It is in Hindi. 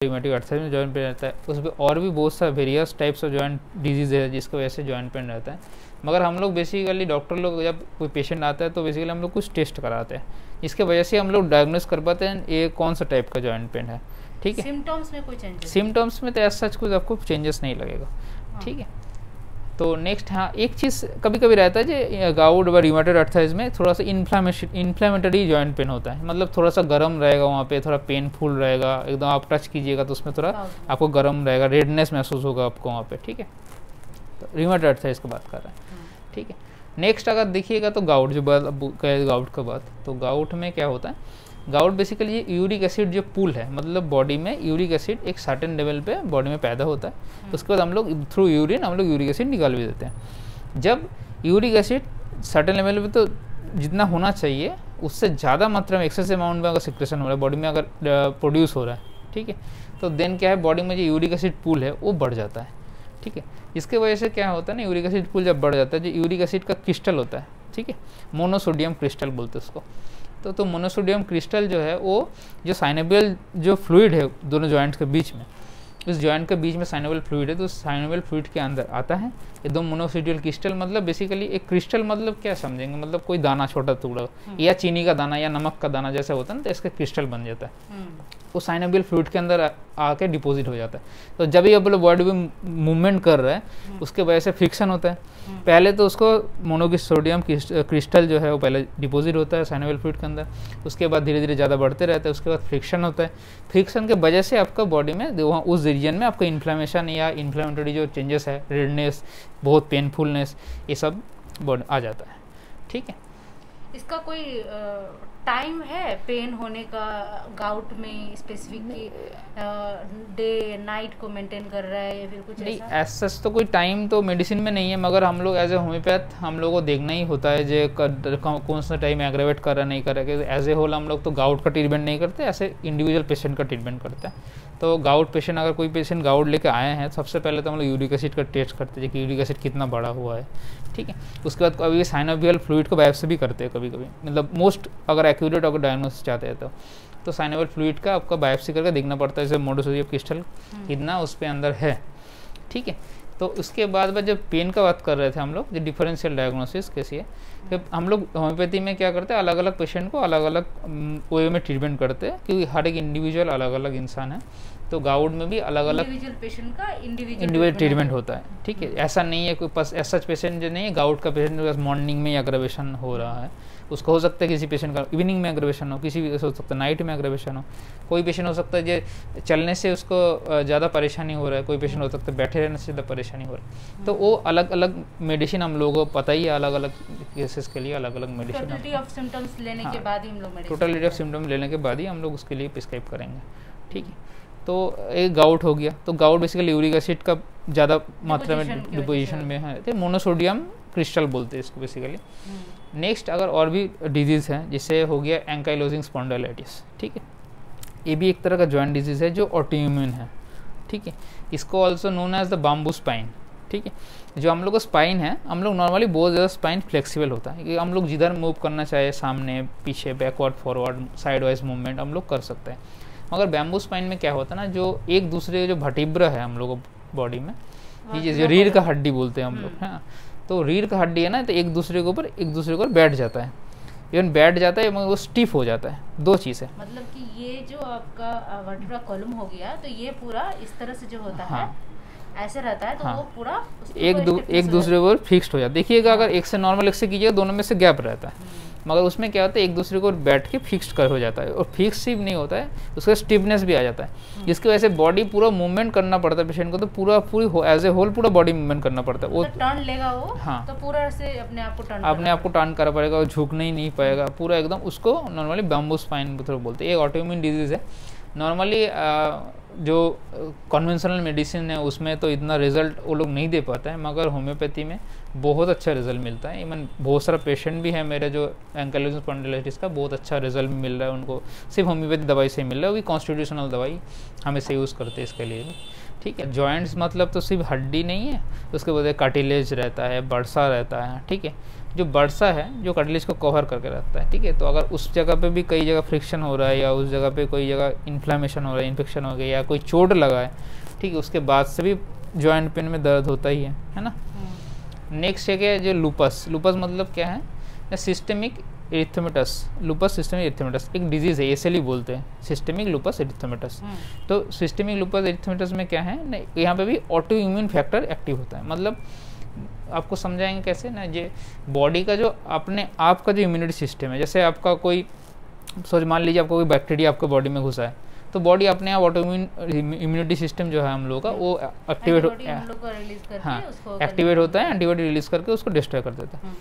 रिमेटिक अर्थराइटिस में जॉइंट पेन रहता है। उस पर और भी बहुत सा various types of joint disease है जिसकी वजह से जॉइंट पेन रहता है। मगर हम लोग बेसिकली डॉक्टर लोग जब कोई पेशेंट आता है तो बेसिकली हम लोग कुछ टेस्ट कराते हैं, इसके वजह से हम लोग डायग्नोस कर पाते हैं ये कौन सा टाइप का जॉइंट पेन है। ठीक है, सिम्टम्स में कोई चेंजेस? सिम्टम्स में तो ऐसा सच कुछ आपको चेंजेस नहीं लगेगा। ठीक है, तो नेक्स्ट हाँ एक चीज़ कभी कभी रहता है जो गाउट व रिमेटॉइड अर्थराइटिस में थोड़ा सा इन्फ्लेमेटरी जॉइंट पेन होता है, मतलब थोड़ा सा गर्म रहेगा, वहाँ पे थोड़ा पेनफुल रहेगा, एकदम आप टच कीजिएगा तो उसमें थोड़ा आपको गर्म रहेगा, रेडनेस महसूस होगा आपको वहाँ पे। ठीक है, तो रिमेटॉइड अर्थराइटिस की बात कर रहे हैं। ठीक है, नेक्स्ट अगर देखिएगा तो गाउट जो गाउट का बात, तो गाउट में क्या होता है, गाउट बेसिकली ये यूरिक एसिड जो पूल है, मतलब बॉडी में यूरिक एसिड एक सर्टेन लेवल पे बॉडी में पैदा होता है, उसके बाद हम लोग थ्रू यूरिन हम लोग यूरिक एसिड निकाल भी देते हैं। जब यूरिक एसिड सर्टेन लेवल पे तो जितना होना चाहिए उससे ज़्यादा मात्रा में एक्सेस अमाउंट में अगर सिक्रेशन हो रहा है बॉडी में, अगर प्रोड्यूस हो रहा है, ठीक है, तो देन क्या है बॉडी में जो यूरिक एसिड पूल है वो बढ़ जाता है। ठीक है, इसके वजह से क्या होता है ना, यूरिक एसिड पूल जब बढ़ जाता है, जो यूरिक एसिड का क्रिस्टल होता है, ठीक है, मोनोसोडियम क्रिस्टल बोलते हैं उसको, तो मोनोसोडियम क्रिस्टल जो है वो जो साइनोवियल जो फ्लूइड है दोनों जॉइंट्स के बीच में, उस जॉइंट के बीच में साइनोवियल फ्लूइड है, तो उस साइनोवियल फ्लूइड के अंदर आता है ये दो मोनोसोडियल क्रिस्टल। मतलब बेसिकली एक क्रिस्टल मतलब क्या समझेंगे, मतलब कोई दाना छोटा टुकड़ा या चीनी का दाना या नमक का दाना जैसा होता है ना, तो इसका क्रिस्टल बन जाता है, वो साइनोवियल फ्लूइड के अंदर आके डिपॉजिट हो जाता है। तो जब ये अपने बॉडी में मूवमेंट कर रहा है उसके वजह से फ्रिक्शन होता है, पहले तो उसको मोनोसोडियम क्रिस्टल जो है वो पहले डिपॉजिट होता है साइनोवियल फ्लूइड के अंदर, उसके बाद धीरे धीरे ज़्यादा बढ़ते रहते हैं, उसके बाद फ्रिक्शन होता है, फ्रिक्शन के वजह से आपका बॉडी में वहाँ उस रीजन में आपका इन्फ्लेमेशन या इन्फ्लेमेटरी जो चेंजेस है, रेडनेस, बहुत पेनफुलनेस, ये सब बॉडी आ जाता है। ठीक है, इसका कोई टाइम है पेन होने का गाउट में स्पेसिफिक कि डे नाइट को मेंटेन कर रहा है या फिर कुछ नहीं? ऐसा? ऐसा तो कोई टाइम तो मेडिसिन में नहीं है, मगर हम लोग एज ए होम्योपैथ हम लोग को देखना ही होता है जो कौन सा टाइम एग्रेवेट कर रहा नहीं कर रहा है। एज ए होल हम लोग तो गाउट का ट्रीटमेंट नहीं करते, ऐसे इंडिविजुअल पेशेंट का ट्रीटमेंट करते हैं। तो गाउट पेशेंट अगर कोई पेशेंट गाउट लेके आए हैं, सबसे पहले तो हम लोग यूरिक एसिड का टेस्ट करते हैं कि यूरिक एसिड कितना बड़ा हुआ है। ठीक है, उसके बाद कभी साइनोवियल फ्लूइड को बायोप्सी भी करते हैं कभी कभी, मतलब मोस्ट अगर एक्यूरेट अगर डायग्नोसिस चाहते हैं तो साइनोवियल फ्लूइड का आपका बायोप्सी करके देखना पड़ता है जैसे मोनोसोडियम क्रिस्टल कितना उस पर अंदर है। ठीक है, तो उसके बाद जब पेन का बात कर रहे थे हम लोग, जो डिफरेंशियल डायग्नोसिस कैसी है, कि हम लोग होम्योपैथी में क्या करते हैं, अलग अलग पेशेंट को अलग अलग वे में ट्रीटमेंट करते हैं, क्योंकि हर एक इंडिविजुअल अलग अलग इंसान है, तो गाउट में भी अलग अलग पेशेंट का इंडिविजुअल ट्रीटमेंट होता है। ठीक है, ऐसा नहीं है कोई ऐसा पेशेंट जो नहीं है गाउट का पेशेंट मॉर्निंग में एग्रेवेशन हो रहा है, उसको हो सकता है किसी पेशेंट का इवनिंग में एग्रेवेशन हो, किसी हो सकता है नाइट में एग्रेवेशन हो, कोई पेशेंट हो सकता है जो चलने से उसको ज़्यादा परेशानी हो रहा है, कोई पेशेंट हो सकता है बैठे रहने से ज़्यादा परेशानी हो रहा है, तो वो अलग अलग मेडिसिन हम लोगों को पता ही है, अलग अलग केसेस के लिए अलग अलग मेडिसिन, टोटलिटी ऑफ सिम्टम्स लेने के बाद ही हम लोग टोटलिटी ऑफ सिम्टम्स लेने के बाद ही हम लोग उसके लिए प्रिस्क्राइब करेंगे। ठीक है, तो एक गाउट हो गया, तो गाउट बेसिकली यूरिक एसिड का ज़्यादा मात्रा में डिपोजिशन में है, तो मोनोसोडियम क्रिस्टल बोलते हैं इसको बेसिकली। नेक्स्ट अगर और भी डिजीज़ है, जैसे हो गया एंकाइलोजिंग स्पॉन्डिलाइटिस। ठीक है, ये भी एक तरह का जॉइंट डिजीज़ है जो ऑटोइम्यून है। ठीक है, इसको also known as the bamboo spine. ठीक है, जो हम लोग का स्पाइन है, हम लोग नॉर्मली बहुत ज़्यादा स्पाइन फ्लेक्सिबल होता है कि हम लोग जिधर मूव करना चाहे, सामने पीछे backward forward side wise movement हम लोग कर सकते हैं। मगर बैम्बू स्पाइन में क्या होता है ना, जो एक दूसरे जो भटिब्रा है हम लोग बॉडी में, ये जो रीढ़ का हड्डी बोलते हैं हम लोग, हाँ, तो रीढ़ का हड्डी है ना, तो एक दूसरे के ऊपर बैठ जाता है, इवन बैठ जाता है मगर वो स्टिफ हो जाता है। दो चीज़ है, मतलब कि ये जो आपका वर्टिब्रा कॉलम हो गया, तो ये पूरा इस तरह से जो होता है ऐसे रहता है, तो वो पूरा एक दूसरे के ऊपर फिक्स्ड हो जाता है। देखिएगा अगर एक से नॉर्मल एक से कीजिएगा, दोनों में से गैप रहता है, मगर उसमें क्या होता है एक दूसरे को बैठ के फिक्स्ड कर हो जाता है, और फिक्स सिर्फ नहीं होता है, उसका स्टिफनेस भी आ जाता है, जिसकी वजह से बॉडी पूरा मूवमेंट करना पड़ता है पेशेंट को, तो पूरी एज ए होल पूरा बॉडी मूवमेंट करना पड़ता है। वो टर्न लेगा वो, हाँ, तो पूरा से अपने आप को टर्न कर पाएगा, झुकना ही नहीं पाएगा पूरा एकदम, उसको नॉर्मली बैम्बू स्पाइन बोलते हैं। ये ऑटोइम्यून डिजीज़ है। नॉर्मली जो कन्वेंशनल मेडिसिन है उसमें तो इतना रिजल्ट वो लोग नहीं दे पाता है, मगर होम्योपैथी में बहुत अच्छा रिजल्ट मिलता है। इवन बहुत सारा पेशेंट भी है मेरे जो एंकाइलोसिस स्पॉन्डिलोलिटिस का बहुत अच्छा रिजल्ट मिल रहा है उनको, सिर्फ होम्योपैथी दवाई से मिल रहा है, वो भी कॉन्स्टिट्यूशनल दवाई हमेशा यूज़ करते हैं इसके लिए भी। ठीक है, जॉइंट्स मतलब तो सिर्फ हड्डी नहीं है, उसके बाद कार्टिलेज रहता है, बर्सा रहता है। ठीक है, जो बर्सा है जो कार्टिलेज को कवर करके रखता है। ठीक है, तो अगर उस जगह पे भी कई जगह फ्रिक्शन हो रहा है या उस जगह पे कोई जगह इन्फ्लामेशन हो रहा है, इन्फेक्शन हो गया या कोई चोट लगा है, ठीक है, उसके बाद से भी जॉइंट पेन में दर्द होता ही है ना। नेक्स्ट है जो लूपस। लूपस मतलब क्या है, systemic erythematosus. Lupus systemic erythematosus एक डिजीज़ है, एसएलई बोलते हैं, सिस्टेमिक लूपस एरिथेमेटस। तो सिस्टेमिक लूपस एरिथेमेटस में क्या है ना, यहाँ पे भी ऑटो इम्यून फैक्टर एक्टिव होता है। मतलब आपको समझाएंगे कैसे ना, ये बॉडी का जो अपने आप का जो इम्यूनिटी सिस्टम है, जैसे आपका कोई सोच मान लीजिए आपका कोई बैक्टीरिया आपके बॉडी में घुसा है, तो बॉडी अपने आप ऑटो इम्यूनिटी सिस्टम जो है हम लोगों का वो एक्टिवेट रिलीज करके हाँ उसको एक्टिवेट होता है, एंटीबॉडी रिलीज करके उसको डिस्ट्रॉय कर देता है।